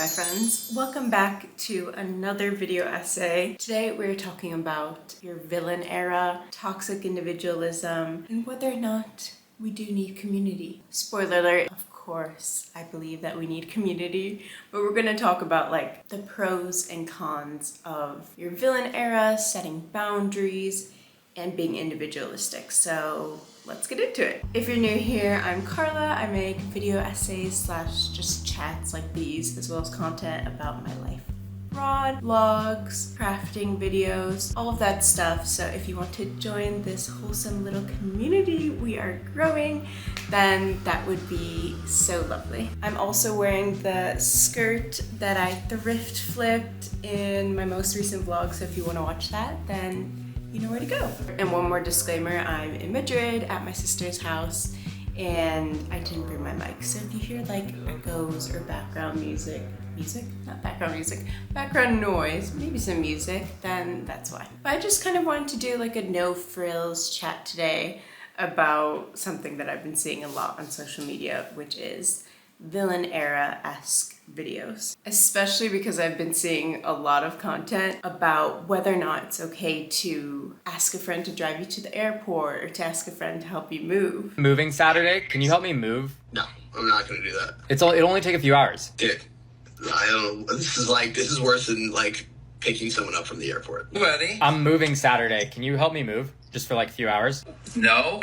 my friends. Welcome back to another video essay. Today we're talking about your villain era, toxic individualism, and whether or not we do need community. Spoiler alert, of course, I believe that we need community, but we're gonna talk about like the pros and cons of your villain era, setting boundaries, and being individualistic. So let's get into it. If you're new here, I'm Carla. I make video essays slash just chats like these, as well as content about my life abroad, vlogs, crafting videos, all of that stuff. So if you want to join this wholesome little community we are growing, then that would be so lovely. I'm also wearing the skirt that I thrift flipped in my most recent vlog, so if you want to watch that, then you know where to go. And one more disclaimer, I'm in Madrid at my sister's house and I didn't bring my mic. So if you hear like echoes or background music, not background music, background noise, maybe some music, then that's why. But I just kind of wanted to do like a no frills chat today about something that I've been seeing a lot on social media, which is villain era-esque videos, especially because I've been seeing a lot of content about whether or not it's okay to ask a friend to drive you to the airport or to ask a friend to help you move. Moving Saturday, can you help me move? No, I'm not gonna do that. It'll only take a few hours. Dick, I don't know. This is worse than like picking someone up from the airport. Ready? I'm moving Saturday. Can you help me move? Just for like a few hours? No.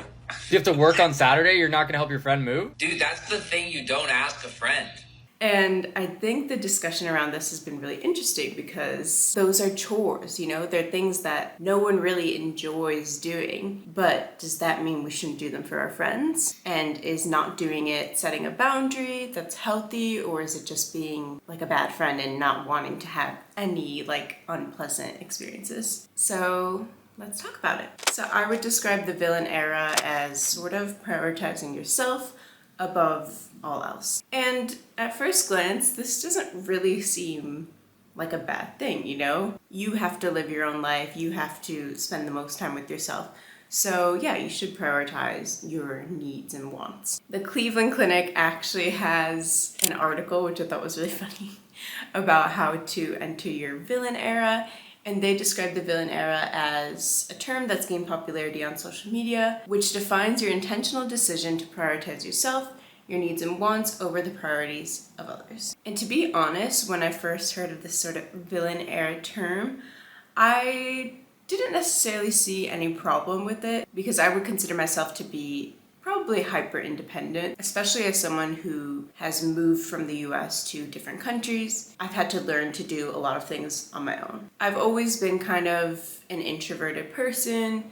You have to work on Saturday? You're not gonna help your friend move? Dude, that's the thing, you don't ask a friend. And I think the discussion around this has been really interesting because those are chores, you know? They're things that no one really enjoys doing, but does that mean we shouldn't do them for our friends? And is not doing it setting a boundary that's healthy, or is it just being like a bad friend and not wanting to have any like unpleasant experiences? So let's talk about it. So I would describe the villain era as sort of prioritizing yourself above all else. And at first glance, this doesn't really seem like a bad thing, you know? You have to live your own life, you have to spend the most time with yourself. So yeah, you should prioritize your needs and wants. The Cleveland Clinic actually has an article, which I thought was really funny, about how to enter your villain era. And they describe the villain era as a term that's gained popularity on social media, which defines your intentional decision to prioritize yourself, your needs and wants over the priorities of others. And to be honest, when I first heard of this sort of villain era term, I didn't necessarily see any problem with it because I would consider myself to be probably hyper independent, especially as someone who has moved from the US to different countries. I've had to learn to do a lot of things on my own. I've always been kind of an introverted person.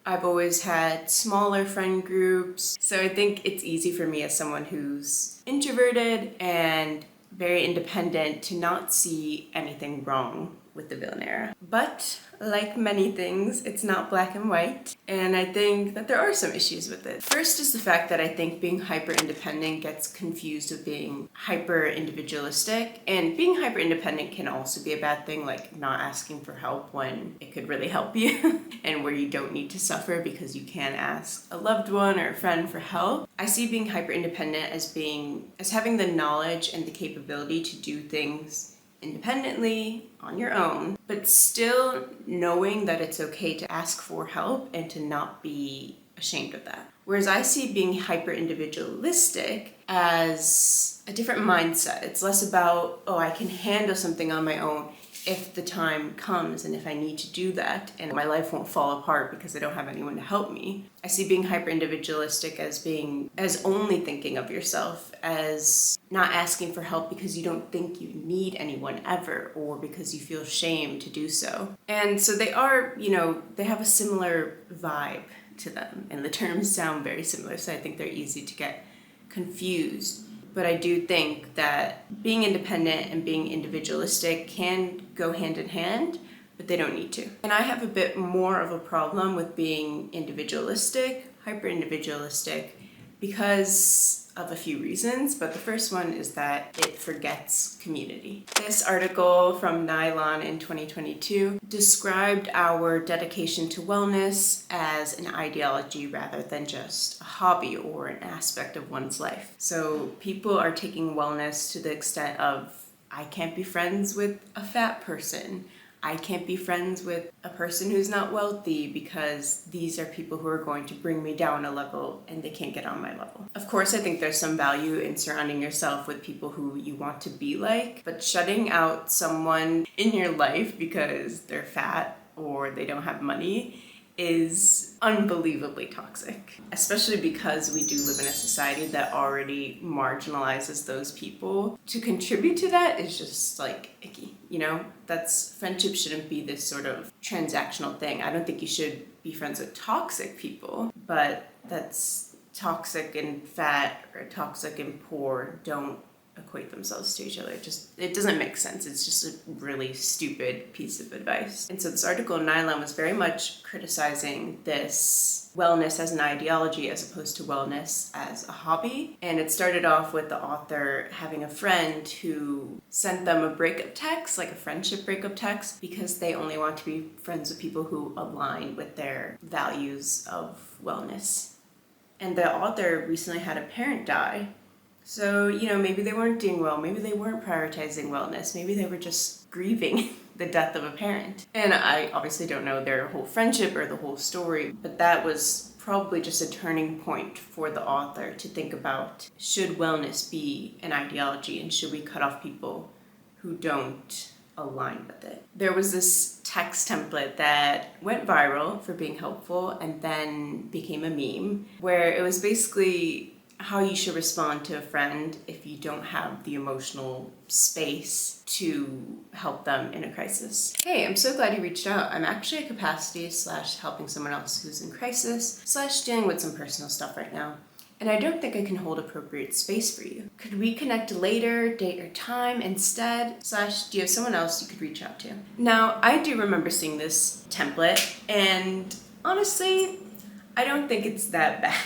I've always had smaller friend groups. So I think it's easy for me as someone who's introverted and very independent to not see anything wrong with the villain era. But like many things, it's not black and white, and I think that there are some issues with it. First is the fact that I think being hyper independent gets confused with being hyper individualistic, and being hyper independent can also be a bad thing, like not asking for help when it could really help you and where you don't need to suffer because you can ask a loved one or a friend for help. I see being hyper independent as having the knowledge and the capability to do things independently on your own, but still knowing that it's okay to ask for help and to not be ashamed of that. Whereas I see being hyper individualistic as a different mindset. It's less about, oh, I can handle something on my own if the time comes and if I need to do that and my life won't fall apart because I don't have anyone to help me. I see being hyper individualistic as only thinking of yourself, as not asking for help because you don't think you need anyone ever or because you feel shame to do so. And so they are, they have a similar vibe to them and the terms sound very similar, so I think they're easy to get confused. But I do think that being independent and being individualistic can go hand in hand, but they don't need to. And I have a bit more of a problem with being individualistic, hyper individualistic, because of a few reasons, but the first one is that it forgets community. This article from Nylon in 2022 described our dedication to wellness as an ideology rather than just a hobby or an aspect of one's life. So people are taking wellness to the extent of I can't be friends with a fat person. I can't be friends with a person who's not wealthy because these are people who are going to bring me down a level and they can't get on my level. Of course, I think there's some value in surrounding yourself with people who you want to be like, but shutting out someone in your life because they're fat or they don't have money is unbelievably toxic, especially because we do live in a society that already marginalizes those people. To contribute to that is just like icky, you know? Friendship shouldn't be this sort of transactional thing. I don't think you should be friends with toxic people, but that's toxic and fat or toxic and poor don't equate themselves to each other. It doesn't make sense. It's just a really stupid piece of advice. And so this article in Nylon was very much criticizing this wellness as an ideology as opposed to wellness as a hobby. And it started off with the author having a friend who sent them a breakup text, like a friendship breakup text, because they only want to be friends with people who align with their values of wellness. And the author recently had a parent die. So, maybe they weren't doing well, maybe they weren't prioritizing wellness, maybe they were just grieving the death of a parent. And I obviously don't know their whole friendship or the whole story, but that was probably just a turning point for the author to think about, should wellness be an ideology and should we cut off people who don't align with it? There was this text template that went viral for being helpful and then became a meme, where it was basically how you should respond to a friend if you don't have the emotional space to help them in a crisis. Hey, I'm so glad you reached out. I'm actually at capacity / helping someone else who's in crisis / dealing with some personal stuff right now. And I don't think I can hold appropriate space for you. Could we connect later, date or time instead? / do you have someone else you could reach out to? Now, I do remember seeing this template, and honestly, I don't think it's that bad.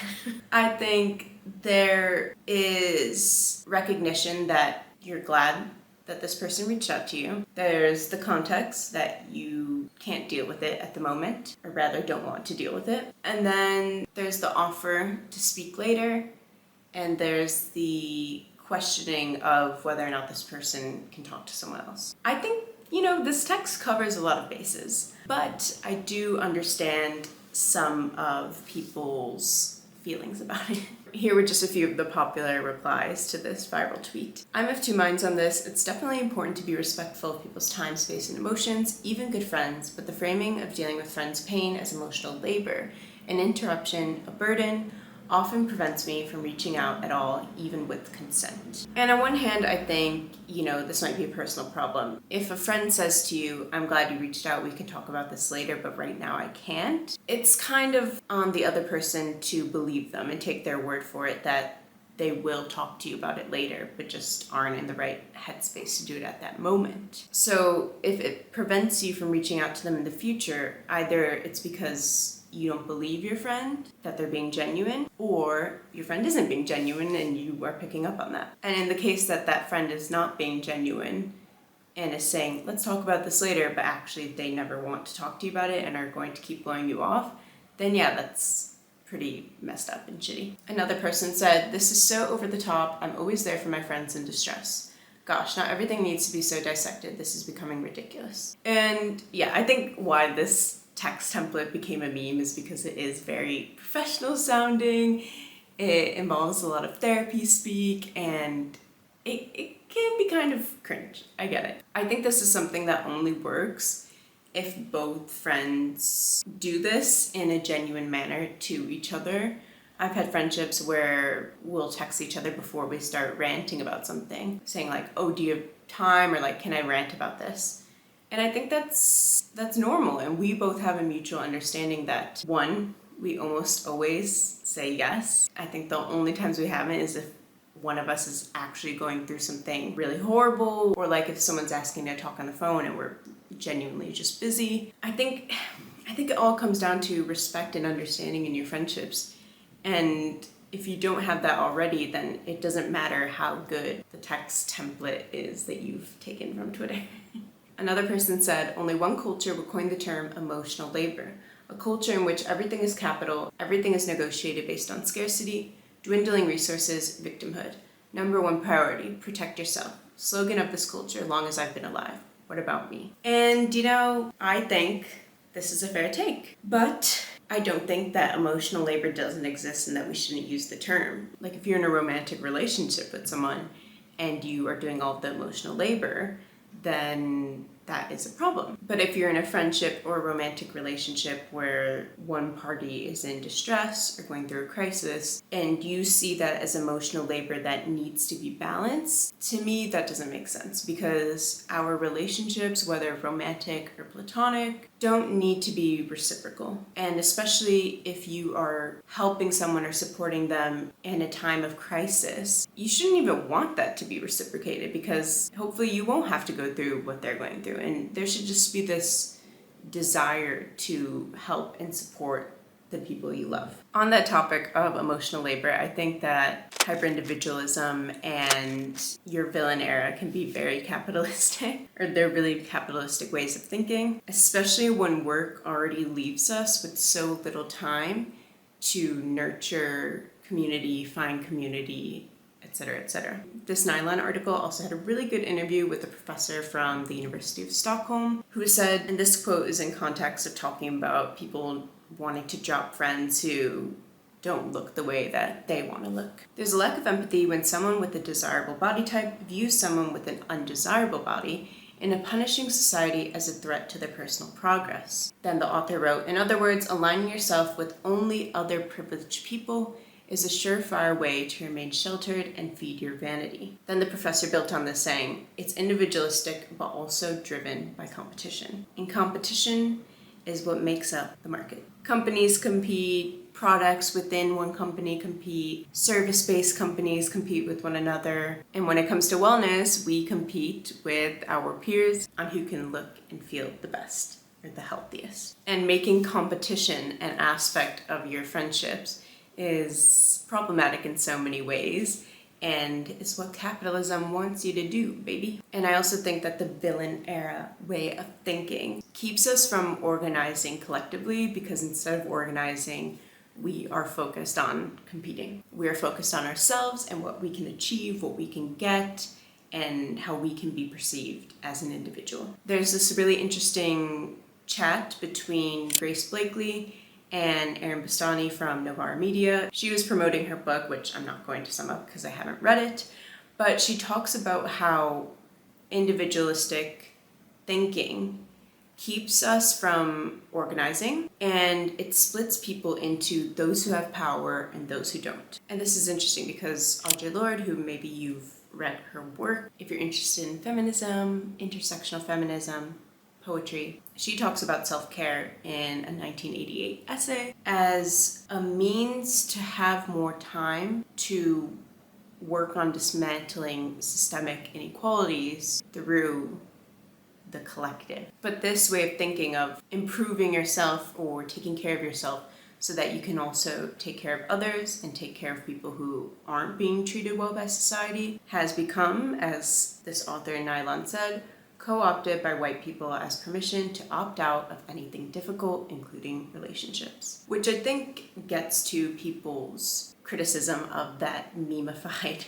I think there is recognition that you're glad that this person reached out to you. There's the context that you can't deal with it at the moment, or rather don't want to deal with it. And then there's the offer to speak later, and there's the questioning of whether or not this person can talk to someone else. I think, this text covers a lot of bases, but I do understand some of people's feelings about it. Here were just a few of the popular replies to this viral tweet. I'm of two minds on this. It's definitely important to be respectful of people's time, space, and emotions, even good friends, but the framing of dealing with friends' pain as emotional labor, an interruption, a burden, often prevents me from reaching out at all, even with consent. And on one hand, I think, this might be a personal problem. If a friend says to you, I'm glad you reached out, we can talk about this later, but right now I can't, it's kind of on the other person to believe them and take their word for it that they will talk to you about it later, but just aren't in the right headspace to do it at that moment. So if it prevents you from reaching out to them in the future, either it's because you don't believe your friend, that they're being genuine, or your friend isn't being genuine and you are picking up on that. And in the case that that friend is not being genuine and is saying, let's talk about this later, but actually they never want to talk to you about it and are going to keep blowing you off, then yeah, that's pretty messed up and shitty. Another person said, this is so over the top. I'm always there for my friends in distress. Gosh, not everything needs to be so dissected. This is becoming ridiculous. And yeah, I think why this text template became a meme is because it is very professional sounding. It involves a lot of therapy speak, and it can be kind of cringe. I get it. I think this is something that only works if both friends do this in a genuine manner to each other. I've had friendships where we'll text each other before we start ranting about something, saying like, oh, do you have time? Or like, can I rant about this? And I think that's normal, and we both have a mutual understanding that, one, we almost always say yes. I think the only times we haven't is if one of us is actually going through something really horrible, or like if someone's asking to talk on the phone and we're genuinely just busy. I think it all comes down to respect and understanding in your friendships. And if you don't have that already, then it doesn't matter how good the text template is that you've taken from Twitter. Another person said, only one culture would coin the term emotional labor, a culture in which everything is capital, everything is negotiated based on scarcity, dwindling resources, victimhood. Number one priority, protect yourself. slogan of this culture, long as I've been alive. What about me? And I think this is a fair take, but I don't think that emotional labor doesn't exist and that we shouldn't use the term. Like if you're in a romantic relationship with someone and you are doing all the emotional labor, then that is a problem. But if you're in a friendship or a romantic relationship where one party is in distress or going through a crisis, and you see that as emotional labor that needs to be balanced, to me that doesn't make sense, because our relationships, whether romantic or platonic, don't need to be reciprocal. And especially if you are helping someone or supporting them in a time of crisis, you shouldn't even want that to be reciprocated, because hopefully you won't have to go through what they're going through. And there should just be this desire to help and support the people you love. On that topic of emotional labor, I think that hyper-individualism and your villain era can be very capitalistic, or they're really capitalistic ways of thinking, especially when work already leaves us with so little time to nurture community, find community, etc., etc. This Nylon article also had a really good interview with a professor from the University of Stockholm who said, and this quote is in context of talking about people wanting to drop friends who don't look the way that they want to look. There's a lack of empathy when someone with a desirable body type views someone with an undesirable body in a punishing society as a threat to their personal progress. Then the author wrote, in other words, aligning yourself with only other privileged people is a surefire way to remain sheltered and feed your vanity. Then the professor built on this saying, it's individualistic but also driven by competition. And competition is what makes up the market. Companies compete, products within one company compete, service-based companies compete with one another. And when it comes to wellness, we compete with our peers on who can look and feel the best or the healthiest. And making competition an aspect of your friendships is problematic in so many ways, and it's what capitalism wants you to do, baby. And I also think that the villain era way of thinking keeps us from organizing collectively, because instead of organizing, we are focused on competing. We are focused on ourselves and what we can achieve, what we can get, and how we can be perceived as an individual. There's this really interesting chat between Grace Blakely and Erin Bastani from Novara Media. She was promoting her book, which I'm not going to sum up because I haven't read it, but she talks about how individualistic thinking keeps us from organizing, and it splits people into those who have power and those who don't. And this is interesting because Audre Lorde, who maybe you've read her work, if you're interested in feminism, intersectional feminism, poetry, she talks about self-care in a 1988 essay as a means to have more time to work on dismantling systemic inequalities through the collective. But this way of thinking of improving yourself or taking care of yourself so that you can also take care of others and take care of people who aren't being treated well by society has become, as this author in Nylon said, co-opted by white people as permission to opt out of anything difficult, including relationships. Which I think gets to people's criticism of that memeified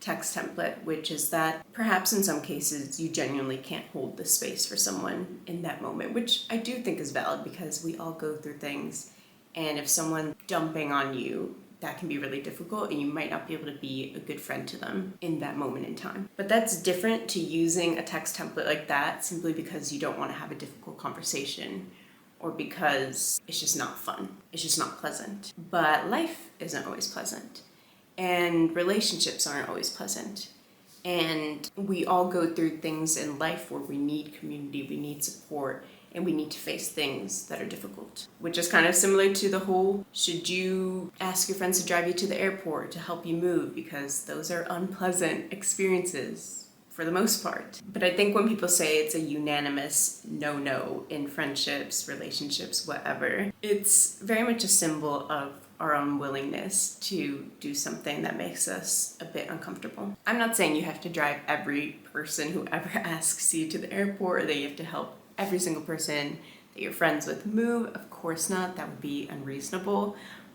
text template, which is that perhaps in some cases you genuinely can't hold the space for someone in that moment, which I do think is valid because we all go through things, and if someone's dumping on you, that can be really difficult and you might not be able to be a good friend to them in that moment in time. But that's different to using a text template like that simply because you don't want to have a difficult conversation or because it's just not fun. It's just not pleasant. But life isn't always pleasant, and relationships aren't always pleasant. And we all go through things in life where we need community, we need support, and we need to face things that are difficult, which is kind of similar to the whole, should you ask your friends to drive you to the airport to help you move? Because those are unpleasant experiences for the most part. But I think when people say it's a unanimous no in friendships, relationships, whatever, it's very much a symbol of our own willingness to do something that makes us a bit uncomfortable. I'm not saying you have to drive every person who ever asks you to the airport, or that you have to help every single person that you're friends with move. Of course not, that would be unreasonable.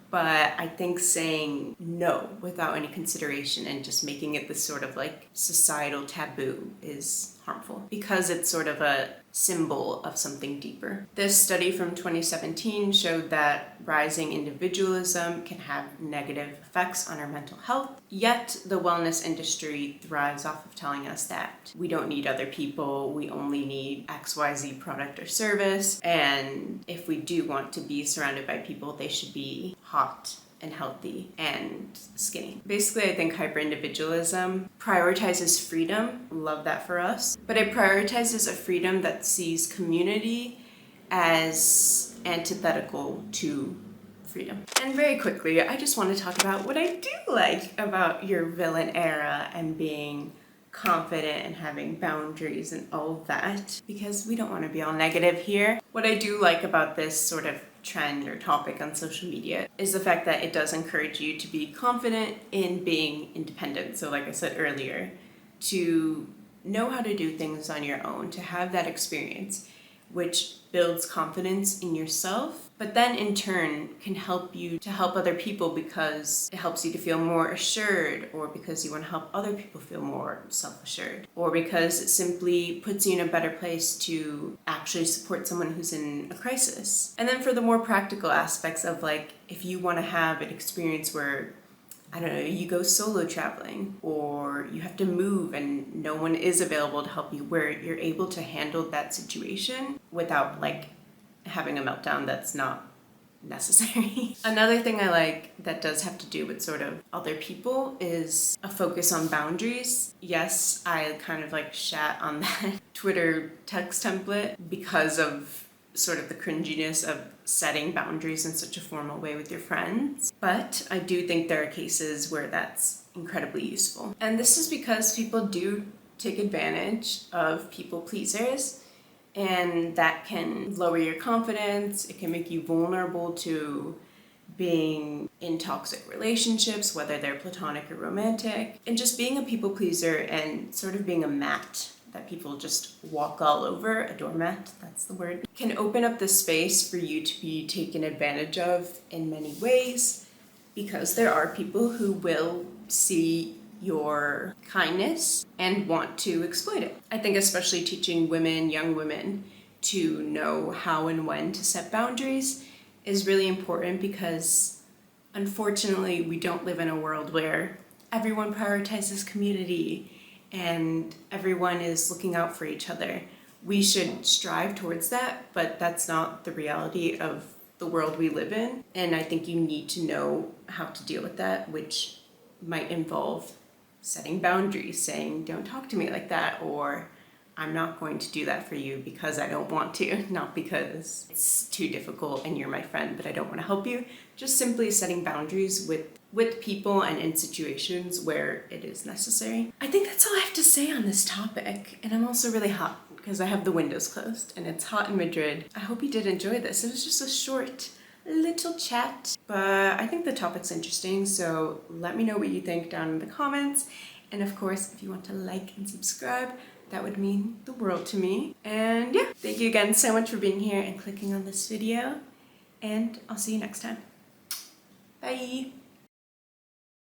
But I think saying no without any consideration and just making it this sort of like societal taboo is harmful because it's sort of a symbol of something deeper. This study from 2017 showed that rising individualism can have negative effects on our mental health, yet the wellness industry thrives off of telling us that we don't need other people, we only need XYZ product or service, and if we do want to be surrounded by people, they should be hot and healthy and skinny. Basically, I think hyper-individualism prioritizes freedom. Love that for us. But it prioritizes a freedom that sees community as antithetical to freedom. And very quickly, I just want to talk about what I do like about your villain era and being confident and having boundaries and all of that, because we don't want to be all negative here. What I do like about this sort of trend or topic on social media is the fact that it does encourage you to be confident in being independent. So like I said earlier, to know how to do things on your own, to have that experience, which builds confidence in yourself, but then in turn can help you to help other people because it helps you to feel more assured, or because you want to help other people feel more self-assured, or because it simply puts you in a better place to actually support someone who's in a crisis. And then for the more practical aspects of like, if you want to have an experience where, I don't know, you go solo traveling or you have to move and no one is available to help you, where you're able to handle that situation without like having a meltdown that's not necessary. Another thing I like that does have to do with sort of other people is a focus on boundaries. Yes, I kind of like shat on that Twitter text template because of sort of the cringiness of setting boundaries in such a formal way with your friends. But I do think there are cases where that's incredibly useful. And this is because people do take advantage of people pleasers, and that can lower your confidence. It can make you vulnerable to being in toxic relationships, whether they're platonic or romantic, and just being a people pleaser and sort of being a mat that people just walk all over, a doormat, that's the word, can open up the space for you to be taken advantage of in many ways, because there are people who will see your kindness and want to exploit it. I think especially teaching women, young women, to know how and when to set boundaries is really important, because unfortunately we don't live in a world where everyone prioritizes community and everyone is looking out for each other. We should strive towards that, but that's not the reality of the world we live in. And I think you need to know how to deal with that, which might involve setting boundaries, saying, don't talk to me like that, or I'm not going to do that for you because I don't want to, not because it's too difficult and you're my friend, but I don't want to help you. Just simply setting boundaries with people and in situations where it is necessary. I think that's all I have to say on this topic. And I'm also really hot because I have the windows closed and it's hot in Madrid. I hope you did enjoy this. It was just a short little chat, but I think the topic's interesting, so let me know what you think down in the comments. And of course, if you want to like and subscribe, that would mean the world to me. And yeah, thank you again so much for being here and clicking on this video, and I'll see you next time. Bye!